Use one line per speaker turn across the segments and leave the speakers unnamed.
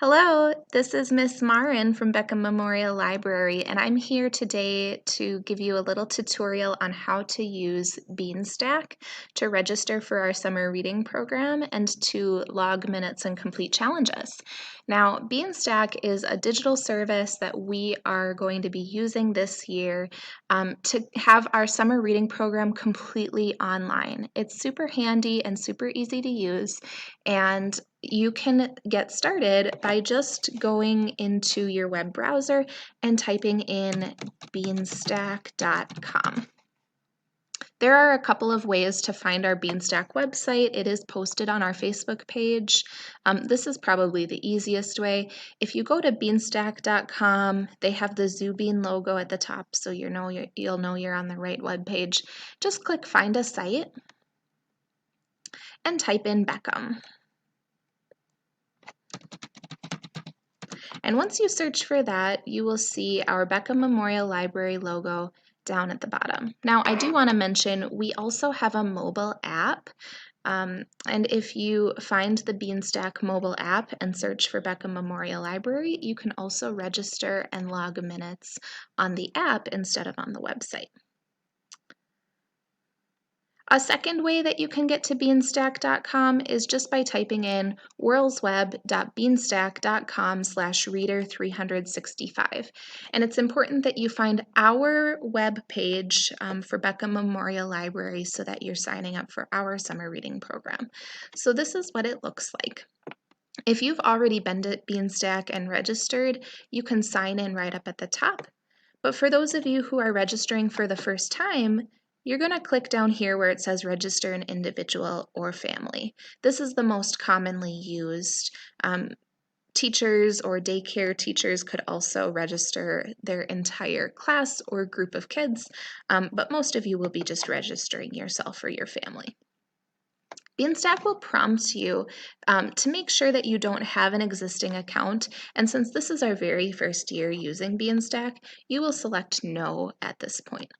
Hello, this is Miss Marin from Bekkum Memorial Library, and I'm here today to give you a little tutorial on how to use Beanstack to register for our summer reading program and to log minutes and complete challenges. Now, Beanstack is a digital service that we are going to be using this year to have our summer reading program completely online. It's super handy and super easy to use, and you can get started by just going into your web browser and typing in beanstack.com. There are a couple of ways to find our Beanstack website. It is posted on our Facebook page. This is probably the easiest way. If you go to beanstack.com, they have the ZooBean logo at the top, so you'll know you're on the right web page. Just click Find a Site and type in Bekkum. And once you search for that, you will see our Bekkum Memorial Library logo down at the bottom. Now, I do want to mention we also have a mobile app. And if you find the Beanstack mobile app and search for Bekkum Memorial Library, you can also register and log minutes on the app instead of on the website. A second way that you can get to beanstack.com is just by typing in whirlsweb.beanstack.com/reader365. And it's important that you find our web page for Bekkum Memorial Library so that you're signing up for our summer reading program. So this is what it looks like. If you've already been to Beanstack and registered, you can sign in right up at the top. But for those of you who are registering for the first time, you're going to click down here where it says register an individual or family. This is the most commonly used. Teachers or daycare teachers could also register their entire class or group of kids, but most of you will be just registering yourself or your family. Beanstack will prompt you to make sure that you don't have an existing account, and since this is our very first year using Beanstack, you will select no at this point.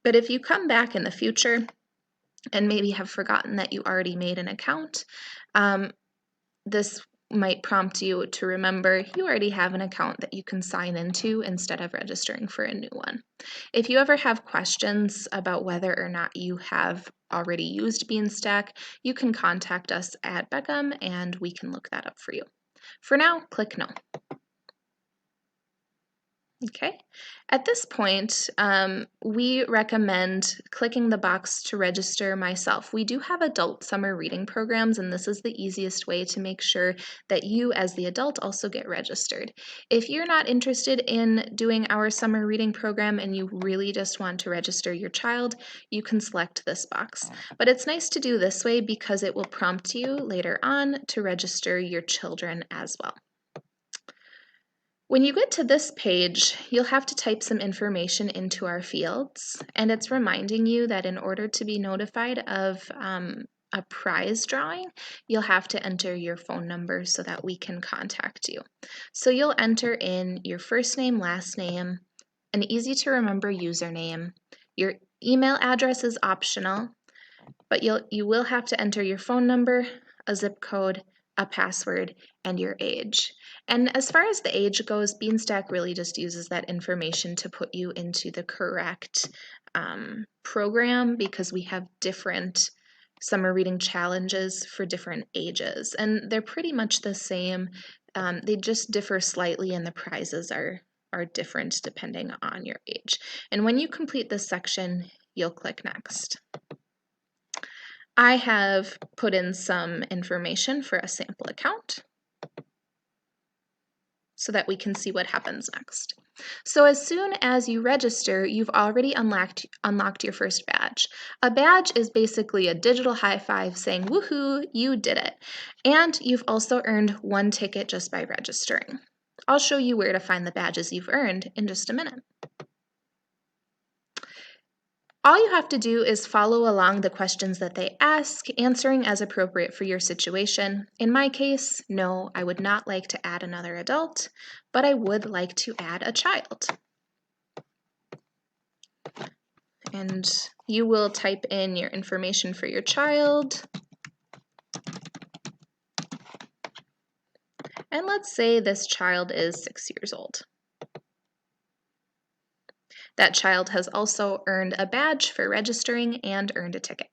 But if you come back in the future and maybe have forgotten that you already made an account, this might prompt you to remember you already have an account that you can sign into instead of registering for a new one. If you ever have questions about whether or not you have already used Beanstack, you can contact us at Bekkum and we can look that up for you. For now, click no. Okay, at this point, we recommend clicking the box to register myself. We do have adult summer reading programs, and this is the easiest way to make sure that you as the adult also get registered. If you're not interested in doing our summer reading program and you really just want to register your child, you can select this box. But it's nice to do this way because it will prompt you later on to register your children as well. When you get to this page, you'll have to type some information into our fields, and it's reminding you that in order to be notified of a prize drawing, you'll have to enter your phone number so that we can contact you. So you'll enter in your first name, last name, an easy to remember username. Your email address is optional, but you will have to enter your phone number, a zip code, a password, and your age. And as far as the age goes, Beanstack really just uses that information to put you into the correct program because we have different summer reading challenges for different ages. And they're pretty much the same. They just differ slightly and the prizes are different depending on your age. And when you complete this section, you'll click Next. I have put in some information for a sample account so that we can see what happens next. So as soon as you register, you've already unlocked your first badge. A badge is basically a digital high five saying, woohoo, you did it. And you've also earned one ticket just by registering. I'll show you where to find the badges you've earned in just a minute. All you have to do is follow along the questions that they ask, answering as appropriate for your situation. In my case, no, I would not like to add another adult, but I would like to add a child. And you will type in your information for your child. And let's say this child is 6 years old. That child has also earned a badge for registering and earned a ticket.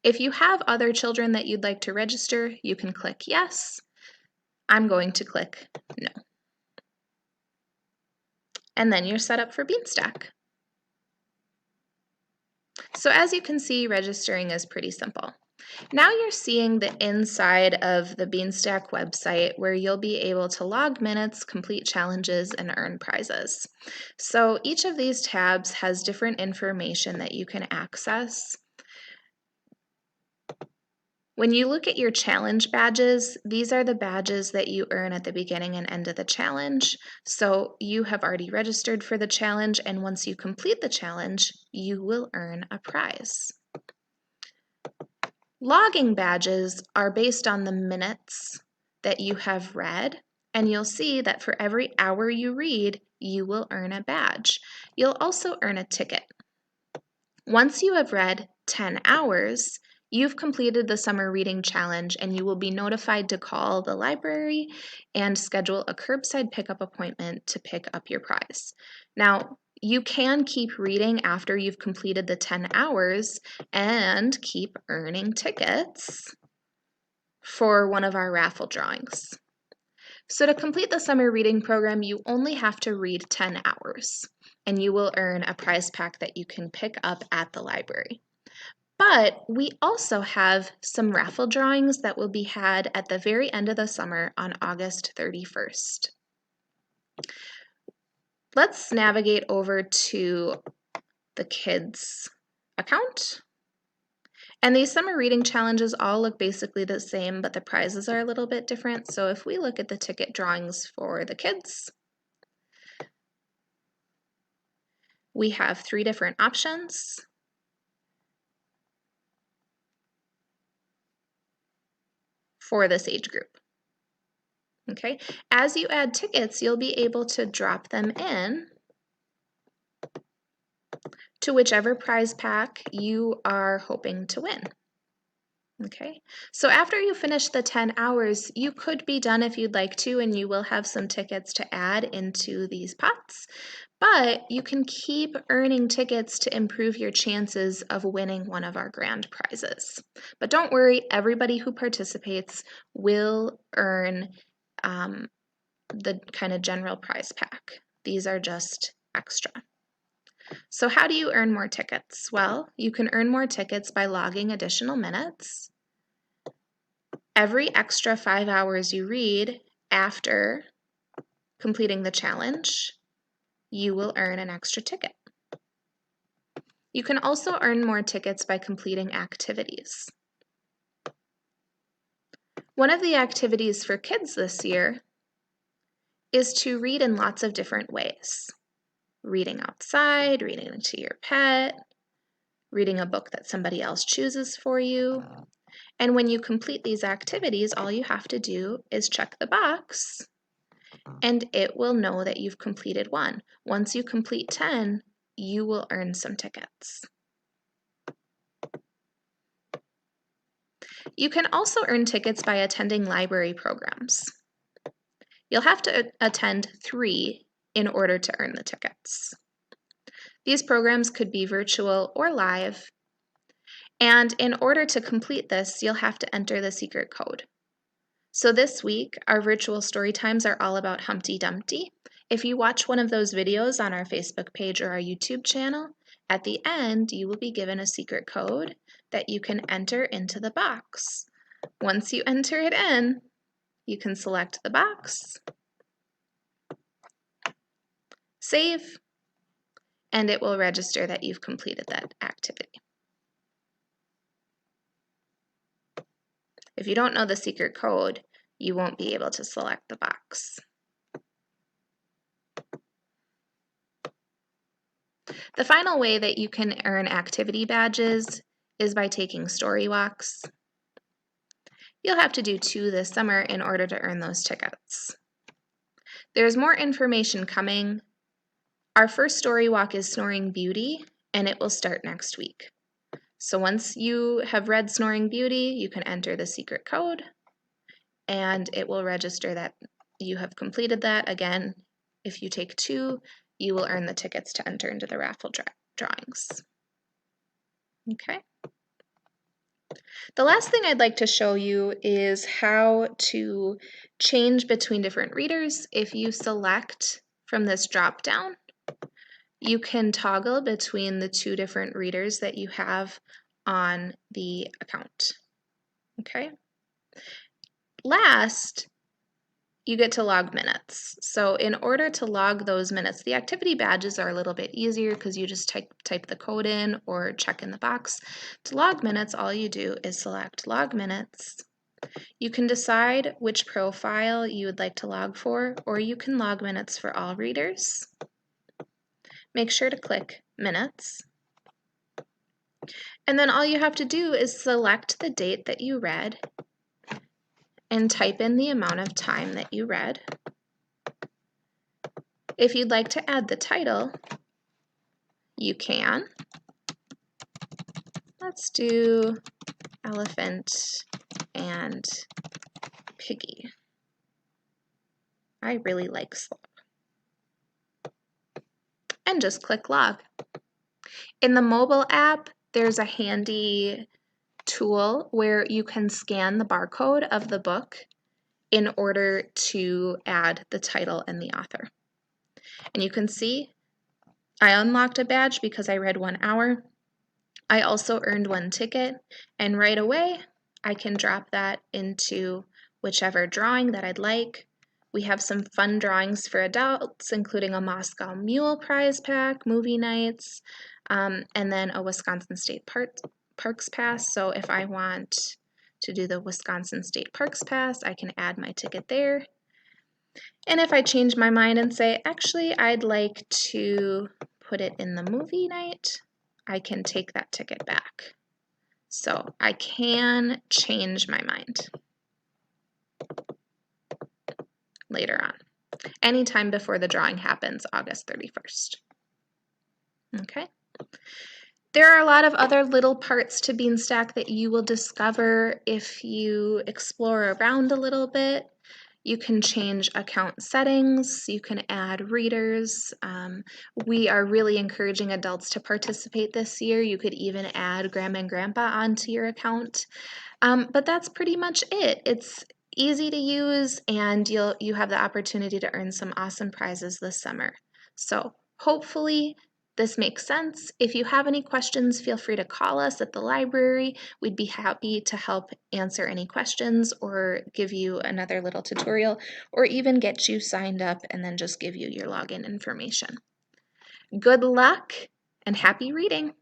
If you have other children that you'd like to register, you can click yes. I'm going to click no. And then you're set up for Beanstack. So as you can see, registering is pretty simple. Now you're seeing the inside of the Beanstack website where you'll be able to log minutes, complete challenges, and earn prizes. So each of these tabs has different information that you can access. When you look at your challenge badges, these are the badges that you earn at the beginning and end of the challenge. So you have already registered for the challenge, and once you complete the challenge, you will earn a prize. Logging badges are based on the minutes that you have read, and you'll see that for every hour you read, you will earn a badge. You'll also earn a ticket. Once you have read 10 hours, you've completed the summer reading challenge, and you will be notified to call the library and schedule a curbside pickup appointment to pick up your prize. Now, you can keep reading after you've completed the 10 hours and keep earning tickets for one of our raffle drawings. So to complete the summer reading program, you only have to read 10 hours, and you will earn a prize pack that you can pick up at the library. But we also have some raffle drawings that will be had at the very end of the summer on August 31st. Let's navigate over to the kids account. And these summer reading challenges all look basically the same, but the prizes are a little bit different. So if we look at the ticket drawings for the kids, we have 3 different options. For this age group. Okay, as you add tickets, you'll be able to drop them in to whichever prize pack you are hoping to win. Okay, so after you finish the 10 hours, you could be done if you'd like to, and you will have some tickets to add into these pots, but you can keep earning tickets to improve your chances of winning one of our grand prizes. But don't worry, everybody who participates will earn the kind of general prize pack. These are just extra. So how do you earn more tickets? Well, you can earn more tickets by logging additional minutes. Every extra 5 hours you read after completing the challenge, you will earn an extra ticket. You can also earn more tickets by completing activities. One of the activities for kids this year is to read in lots of different ways. Reading outside, reading to your pet, reading a book that somebody else chooses for you. And when you complete these activities, all you have to do is check the box, and it will know that you've completed one. Once you complete 10, you will earn some tickets. You can also earn tickets by attending library programs. You'll have to attend 3 in order to earn the tickets. These programs could be virtual or live, and in order to complete this, you'll have to enter the secret code. So this week, our virtual story times are all about Humpty Dumpty. If you watch one of those videos on our Facebook page or our YouTube channel, at the end, you will be given a secret code that you can enter into the box. Once you enter it in, you can select the box, save, and it will register that you've completed that activity. If you don't know the secret code, you won't be able to select the box. The final way that you can earn activity badges is by taking story walks. You'll have to do 2 this summer in order to earn those tickets. There's more information coming. Our first story walk is Snoring Beauty, and it will start next week. So once you have read Snoring Beauty, you can enter the secret code, and it will register that you have completed that. Again, if you take 2, you will earn the tickets to enter into the raffle drawings. Okay. The last thing I'd like to show you is how to change between different readers. If you select from this drop down, you can toggle between the 2 different readers that you have on the account. Okay. Last, you get to log minutes. So in order to log those minutes, the activity badges are a little bit easier because you just type the code in or check in the box. To log minutes, all you do is select log minutes. You can decide which profile you would like to log for, or you can log minutes for all readers. Make sure to click minutes. And then all you have to do is select the date that you read and type in the amount of time that you read. If you'd like to add the title, you can. Let's do Elephant and Piggy. I really like Slope. And just click log. In the mobile app, there's a handy tool where you can scan the barcode of the book in order to add the title and the author. And you can see I unlocked a badge because I read 1 hour. I also earned 1 ticket, and right away I can drop that into whichever drawing that I'd like. We have some fun drawings for adults, including a Moscow Mule prize pack, movie nights, and then a Wisconsin State Parks Pass. So if I want to do the Wisconsin State Parks Pass, I can add my ticket there. And if I change my mind and say, actually, I'd like to put it in the movie night, I can take that ticket back. So I can change my mind later on, anytime before the drawing happens, August 31st. Okay. There are a lot of other little parts to Beanstack that you will discover if you explore around a little bit. You can change account settings, you can add readers. We are really encouraging adults to participate this year. You could even add grandma and grandpa onto your account. But that's pretty much it. It's easy to use, and you have the opportunity to earn some awesome prizes this summer. So hopefully this makes sense. If you have any questions, feel free to call us at the library. We'd be happy to help answer any questions or give you another little tutorial, or even get you signed up and then just give you your login information. Good luck and happy reading!